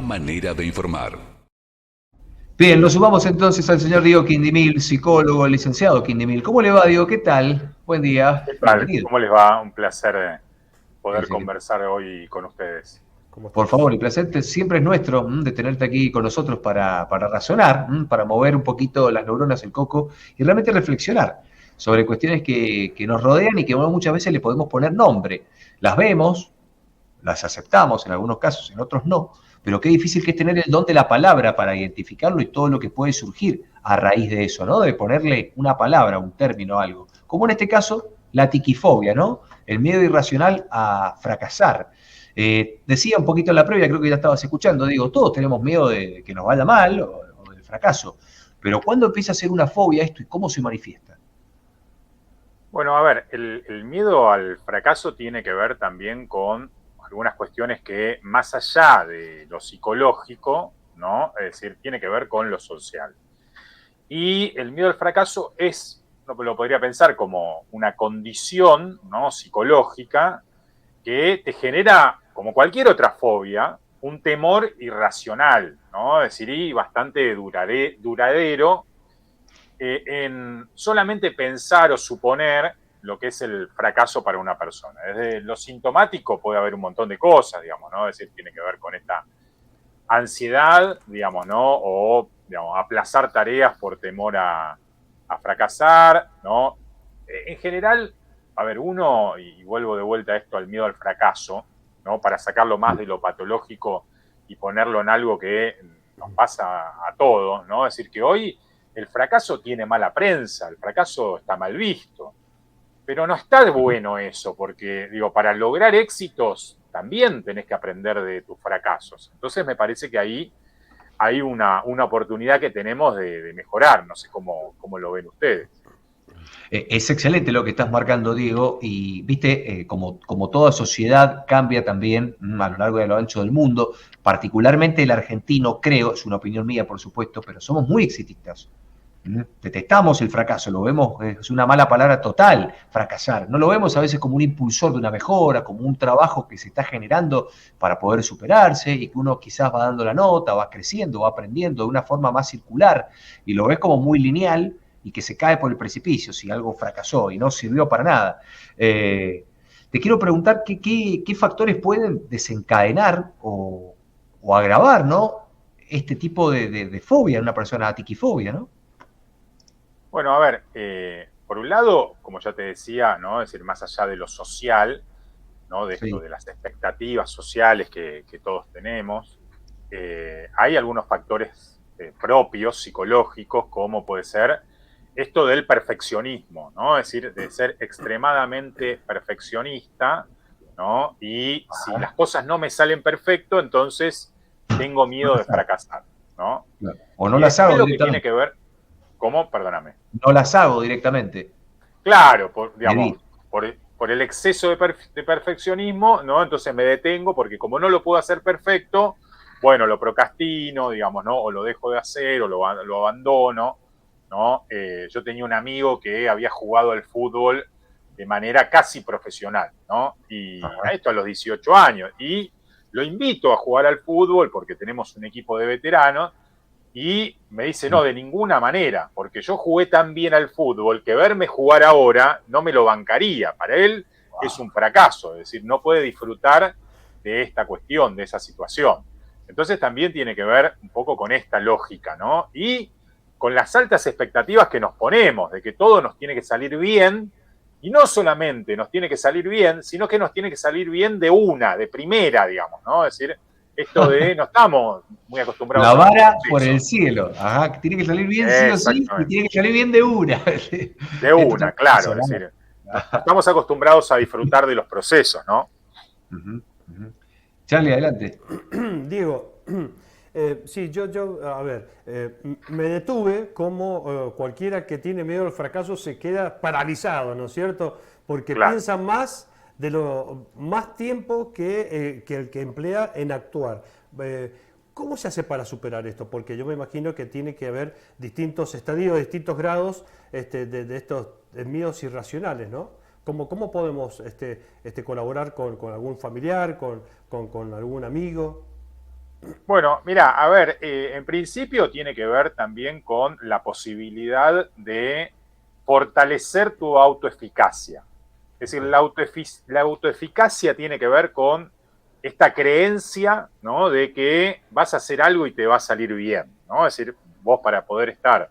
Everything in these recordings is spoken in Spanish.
Manera de informar. Bien, nos sumamos entonces al señor Diego Quindimil, psicólogo, licenciado Quindimil. ¿Cómo le va, Diego? ¿Qué tal? Buen ¿Qué día, tal? bienvenido. ¿Cómo les va? Un placer poder Dice conversar hoy con ustedes. ¿Cómo por estás? favor, el placer siempre es nuestro de tenerte aquí con nosotros para razonar, para mover un poquito las neuronas, el coco y realmente reflexionar sobre cuestiones que nos rodean y que muchas veces le podemos poner nombre. Las vemos, las aceptamos en algunos casos, en otros no, pero qué difícil que es tener el don de la palabra para identificarlo y todo lo que puede surgir a raíz de eso, ¿no? De ponerle una palabra, un término, algo. Como en este caso, la tiquifobia, ¿no? El miedo irracional a fracasar. Decía un poquito en la previa, creo que ya estabas escuchando, digo, todos tenemos miedo de que nos vaya mal o del fracaso, pero ¿cuándo empieza a ser una fobia esto y cómo se manifiesta? Bueno, a ver, el miedo al fracaso tiene que ver también con algunas cuestiones que, más allá de lo psicológico, ¿no? Es decir, tiene que ver con lo social. Y el miedo al fracaso es, lo podría pensar como una condición, ¿no? Psicológica que te genera, como cualquier otra fobia, un temor irracional, ¿no? Es decir, y bastante duradero en solamente pensar o suponer lo que es el fracaso para una persona. Desde lo sintomático puede haber un montón de cosas, digamos, ¿no? Es decir, tiene que ver con esta ansiedad, digamos, ¿no? O, digamos, aplazar tareas por temor a fracasar, ¿no? En general, a ver, uno, y vuelvo de vuelta a esto, al miedo al fracaso, ¿no? Para sacarlo más de lo patológico y ponerlo en algo que nos pasa a todos, ¿no? Es decir, que hoy el fracaso tiene mala prensa, el fracaso está mal visto. Pero no está bueno eso, porque, digo, para lograr éxitos también tenés que aprender de tus fracasos. Entonces me parece que ahí hay una oportunidad que tenemos de mejorar. No sé cómo lo ven ustedes. Es excelente lo que estás marcando, Diego, y viste, como toda sociedad cambia también a lo largo y a lo ancho del mundo, particularmente el argentino, creo, es una opinión mía, por supuesto, pero somos muy exitistas. Detestamos el fracaso, lo vemos, es una mala palabra total, fracasar. No lo vemos a veces como un impulsor de una mejora, como un trabajo que se está generando para poder superarse y que uno quizás va dando la nota, va creciendo, va aprendiendo de una forma más circular y lo ves como muy lineal y que se cae por el precipicio si algo fracasó y no sirvió para nada. Te quiero preguntar qué factores pueden desencadenar o agravar, ¿no? Este tipo de fobia en una persona, atiquifobia, ¿no? Bueno, a ver, por un lado, como ya te decía, ¿no? Es decir, más allá de lo social, ¿no? De esto, Sí. de las expectativas sociales que todos tenemos, hay algunos factores propios, psicológicos, como puede ser esto del perfeccionismo, ¿no? Es decir, de ser extremadamente perfeccionista, ¿no? Y si las cosas no me salen perfecto, entonces tengo No miedo de las hago. fracasar, ¿no? Claro. O no Y las después hago lo que tiene directamente. que ver, ¿cómo? Perdóname. No las hago directamente. Claro, digamos, Evito. por el exceso de perfeccionismo, ¿no? Entonces me detengo porque como no lo puedo hacer perfecto, bueno, lo procrastino, digamos, ¿no? O lo dejo de hacer o lo abandono, ¿no? Yo tenía un amigo que había jugado al fútbol de manera casi profesional, ¿no? Y a Ajá. esto a los 18 años. Y lo invito a jugar al fútbol porque tenemos un equipo de veteranos y me dice, no, de ninguna manera, porque yo jugué tan bien al fútbol que verme jugar ahora no me lo bancaría. Para él es un fracaso, es decir, no puede disfrutar de esta cuestión, de esa situación. Entonces también tiene que ver un poco con esta lógica, ¿no? Y con las altas expectativas que nos ponemos, de que todo nos tiene que salir bien, y no solamente nos tiene que salir bien, sino que nos tiene que salir bien de primera, digamos, ¿no? Es decir, esto de no estamos muy La acostumbrados a los vara por el procesos. cielo. Ajá, que tiene que salir bien sí o sí y Exactamente. tiene que salir bien de una. De Es una, totalmente claro. Es razonable. decir, no estamos acostumbrados a disfrutar de los procesos, ¿no? Ujú, ujú. Charlie, adelante. Diego, sí, a ver, me detuve como cualquiera que tiene miedo al fracaso se queda paralizado, ¿no es cierto? Porque Claro. piensa más tiempo que el que emplea en actuar. Eh, ¿Cómo se hace para superar esto? Porque yo me imagino que tiene que haber distintos estadios, distintos grados de estos miedos irracionales, ¿no? ¿Cómo podemos colaborar con algún familiar, con algún amigo? Bueno, mira, a ver, en principio tiene que ver también con la posibilidad de fortalecer tu autoeficacia. Es decir, la autoeficacia tiene que ver con esta creencia, ¿no?, de que vas a hacer algo y te va a salir bien, ¿no? Es decir, vos para poder estar,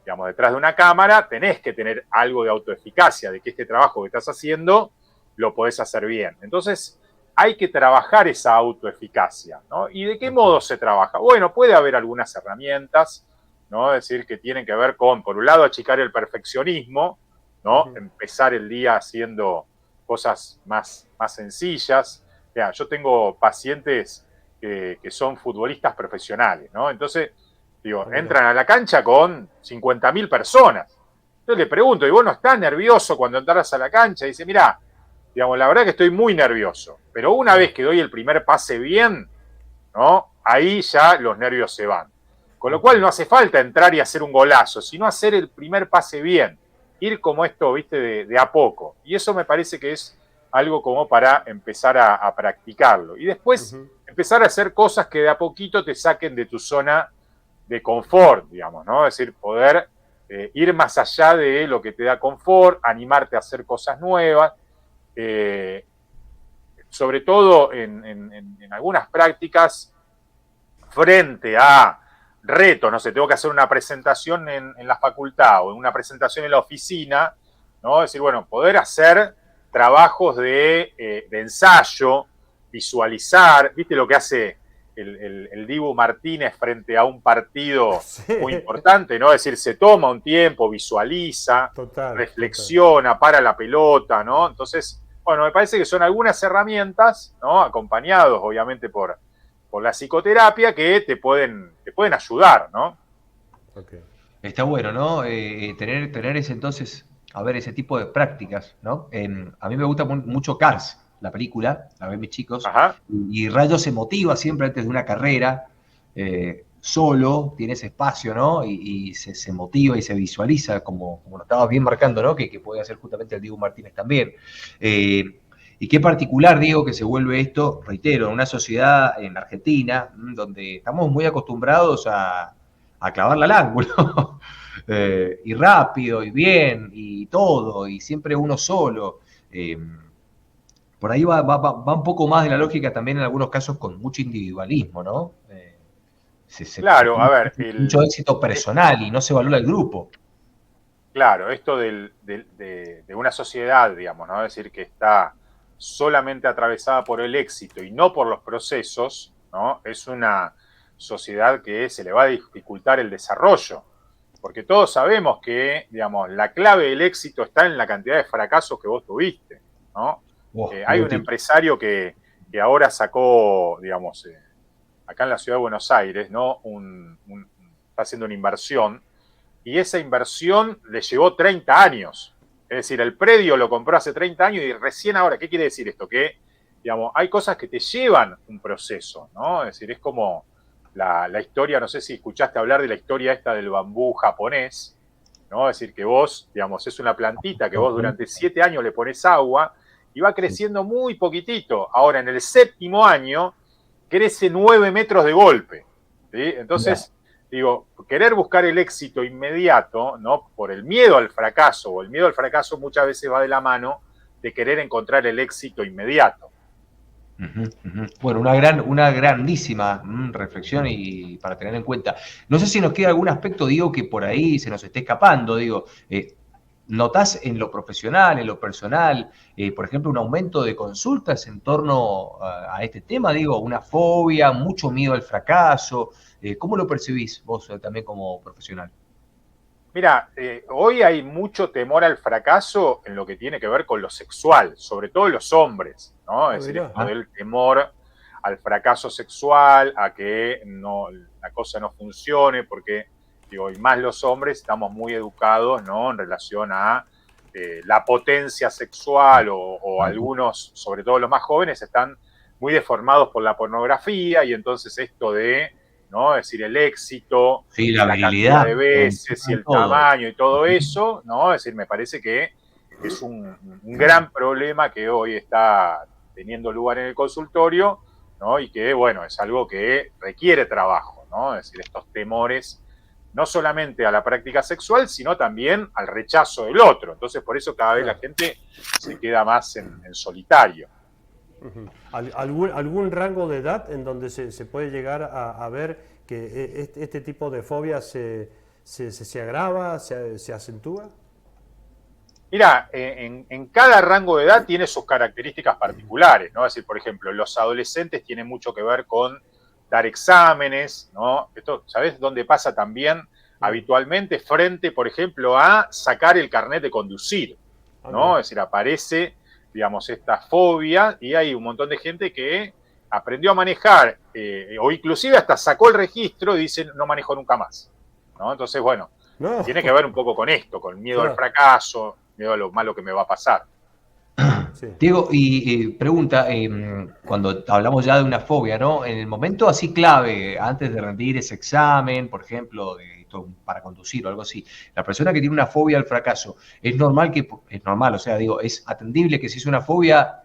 digamos, detrás de una cámara, tenés que tener algo de autoeficacia, de que este trabajo que estás haciendo lo podés hacer bien. Entonces, hay que trabajar esa autoeficacia, ¿no? ¿Y de qué modo se trabaja? Bueno, puede haber algunas herramientas, ¿no? Es decir, que tienen que ver con, por un lado, achicar el perfeccionismo, ¿no? Empezar el día haciendo cosas más sencillas. Mira, yo tengo pacientes que son futbolistas profesionales, ¿no? Entonces, digo, entran a la cancha con 50.000 personas. Entonces le pregunto, ¿y vos no estás nervioso cuando entras a la cancha? Y dice, mirá, digamos, la verdad que estoy muy nervioso, pero una vez que doy el primer pase bien, ¿no? Ahí ya los nervios se van. Con lo cual no hace falta entrar y hacer un golazo, sino hacer el primer pase bien. Ir como esto, viste, de a poco. Y eso me parece que es algo como para empezar a practicarlo. Y después empezar a hacer cosas que de a poquito te saquen de tu zona de confort, digamos, ¿no? Es decir, poder ir más allá de lo que te da confort, animarte a hacer cosas nuevas. Eh, Sobre todo en algunas prácticas frente a retos, no sé, tengo que hacer una presentación en la facultad o una presentación en la oficina, ¿no? Es decir, bueno, poder hacer trabajos de ensayo, visualizar, ¿viste lo que hace el Dibu Martínez frente a un partido muy importante, ¿no? Es decir, se toma un tiempo, visualiza, reflexiona, para la pelota, ¿no? Entonces, bueno, me parece que son algunas herramientas, ¿no? Acompañados, obviamente, por la psicoterapia que te pueden ayudar, ¿no? Okay. Está bueno, ¿no? Tener ese entonces, a ver, ese tipo de prácticas, ¿no? A mí me gusta mucho Cars, la película, la ven mis chicos, Ajá. y Rayo se motiva siempre antes de una carrera, solo, tiene ese espacio, ¿no? Y se motiva y se visualiza, como lo estabas bien marcando, ¿no? Que puede hacer justamente el Diego Martínez también. Y qué particular, Diego, que se vuelve esto, reitero, en una sociedad en Argentina, donde estamos muy acostumbrados a clavarla al ángulo. Y rápido, y bien, y todo, y siempre uno solo. Por ahí va un poco más de la lógica también en algunos casos con mucho individualismo, ¿no? Se Claro, a tiene ver, mucho éxito personal y no se valora el grupo. claro, esto de una sociedad, digamos, ¿no? Es decir, que está solamente atravesada por el éxito y no por los procesos, ¿no? Es una sociedad que se le va a dificultar el desarrollo, porque todos sabemos que, digamos, la clave del éxito está en la cantidad de fracasos que vos tuviste, ¿no? Hay un empresario que ahora sacó, digamos, acá en la ciudad de Buenos Aires, ¿no? Está haciendo una inversión y esa inversión le llevó 30 años. Es decir, el predio lo compró hace 30 años y recién ahora, ¿qué quiere decir esto? Que, digamos, hay cosas que te llevan un proceso, ¿no? Es decir, es como la historia, no sé si escuchaste hablar de la historia esta del bambú japonés, ¿no? Es decir, que vos, digamos, es una plantita que vos durante 7 años le pones agua y va creciendo muy poquitito. Ahora, en el 7.º año, crece 9 metros de golpe, ¿sí? Entonces, digo, querer buscar el éxito inmediato, ¿no? Por el miedo al fracaso, o el miedo al fracaso muchas veces va de la mano de querer encontrar el éxito inmediato. Bueno, una grandísima reflexión y para tener en cuenta. No sé si nos queda algún aspecto, digo, que por ahí se nos esté escapando, digo, ¿notás en lo profesional, en lo personal, por ejemplo, un aumento de consultas en torno a este tema? Digo, una fobia, mucho miedo al fracaso. ¿Cómo lo percibís vos también como profesional? Mira, hoy hay mucho temor al fracaso en lo que tiene que ver con lo sexual, sobre todo en los hombres, ¿no? Es decir, esto del temor al fracaso sexual, a que la cosa no funcione, porque, digo, y más los hombres estamos muy educados, ¿no? En relación a la potencia sexual o algunos, sobre todo los más jóvenes, están muy deformados por la pornografía y entonces esto de, ¿no? Es decir, el éxito, Sí, la cantidad virilidad, de veces y el todo. tamaño y todo eso, ¿no? Es decir, me parece que es un gran problema que hoy está teniendo lugar en el consultorio ¿no? Y que, bueno, es algo que requiere trabajo, ¿no? Es decir, estos temores no solamente a la práctica sexual, sino también al rechazo del otro. Entonces, por eso cada vez la gente se queda más en solitario. ¿Algún rango de edad en donde se puede llegar a ver que este tipo de fobia se agrava, se acentúa? Mira, en cada rango de edad tiene sus características particulares, ¿no? Es decir, por ejemplo, los adolescentes tienen mucho que ver con dar exámenes, ¿no? Esto, ¿sabés dónde pasa también habitualmente? Frente, por ejemplo, a sacar el carnet de conducir, ¿no? Es decir, aparece, digamos, esta fobia y hay un montón de gente que aprendió a manejar o inclusive hasta sacó el registro y dice no manejo nunca más, ¿no? Entonces, bueno, tiene que ver un poco con esto, con miedo al fracaso, miedo a lo malo que me va a pasar. Sí. Diego, y pregunta, cuando hablamos ya de una fobia, ¿no? En el momento así clave, antes de rendir ese examen, por ejemplo, para conducir o algo así, la persona que tiene una fobia al fracaso, es normal, o sea, digo, es atendible que si es una fobia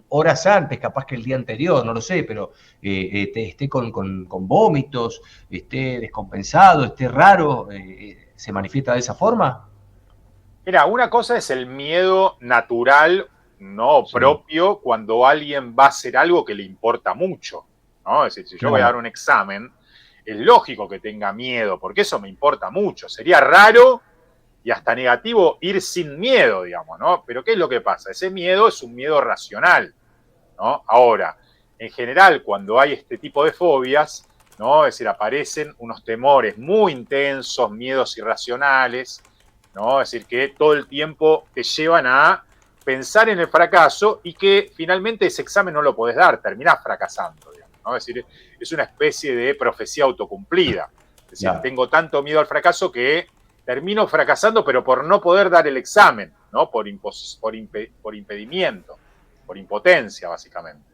horas antes, capaz que el día anterior, no lo sé, pero esté con vómitos, esté descompensado, esté raro, ¿se manifiesta de esa forma? Mira, una cosa es el miedo natural, no propio, cuando alguien va a hacer algo que le importa mucho, ¿no? Es decir, si yo voy a dar un examen, es lógico que tenga miedo, porque eso me importa mucho. Sería raro y hasta negativo ir sin miedo, digamos, ¿no? Pero ¿qué es lo que pasa? Ese miedo es un miedo racional, ¿no? Ahora, en general, cuando hay este tipo de fobias, ¿no? Es decir, aparecen unos temores muy intensos, miedos irracionales, ¿no? Es decir, que todo el tiempo te llevan a pensar en el fracaso y que finalmente ese examen no lo podés dar, terminás fracasando, digamos, ¿no? Es decir, es una especie de profecía autocumplida. Es decir, tengo tanto miedo al fracaso que termino fracasando, pero por no poder dar el examen, ¿no? Por impedimiento, por impotencia, básicamente.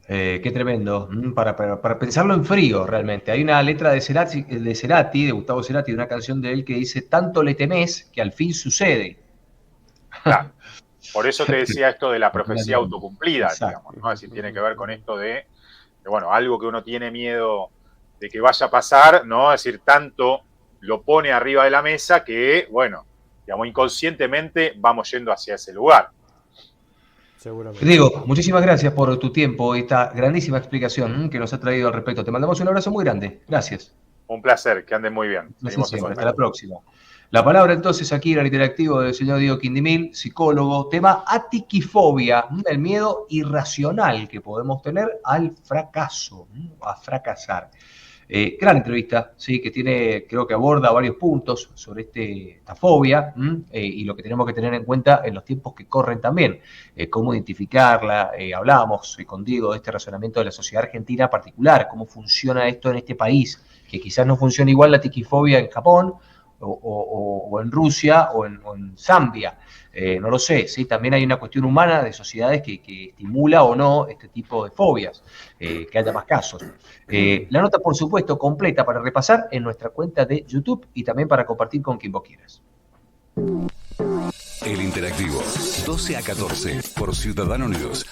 Qué tremendo, para pensarlo en frío realmente. Hay una letra de Cerati, de Gustavo Cerati, de una canción de él que dice, tanto le temés que al fin sucede. Claro. Por eso te decía esto de la profecía autocumplida, digamos, ¿no? Es decir, tiene que ver con esto de, bueno, algo que uno tiene miedo de que vaya a pasar, ¿no? Es decir, tanto lo pone arriba de la mesa que, bueno, digamos, inconscientemente vamos yendo hacia ese lugar. Seguramente. Diego, muchísimas gracias por tu tiempo y esta grandísima explicación que nos ha traído al respecto. Te mandamos un abrazo muy grande. Gracias. Un placer, que anden muy bien. Hasta la próxima. La palabra entonces aquí en el interactivo del señor Diego Quindimil, psicólogo, tema atiquifobia, el miedo irracional que podemos tener al fracaso, a fracasar. Gran entrevista, ¿sí? Que tiene, creo que aborda varios puntos sobre esta fobia y lo que tenemos que tener en cuenta en los tiempos que corren también, cómo identificarla. Hablábamos con Diego de este razonamiento de la sociedad argentina particular, cómo funciona esto en este país, que quizás no funciona igual la tiquifobia en Japón o en Rusia o en Zambia. No lo sé, ¿sí? También hay una cuestión humana de sociedades que estimula o no este tipo de fobias, que haya más casos. La nota, por supuesto, completa para repasar en nuestra cuenta de YouTube y también para compartir con quien vos quieras. El Interactivo, 12 a 14, por Ciudadano News.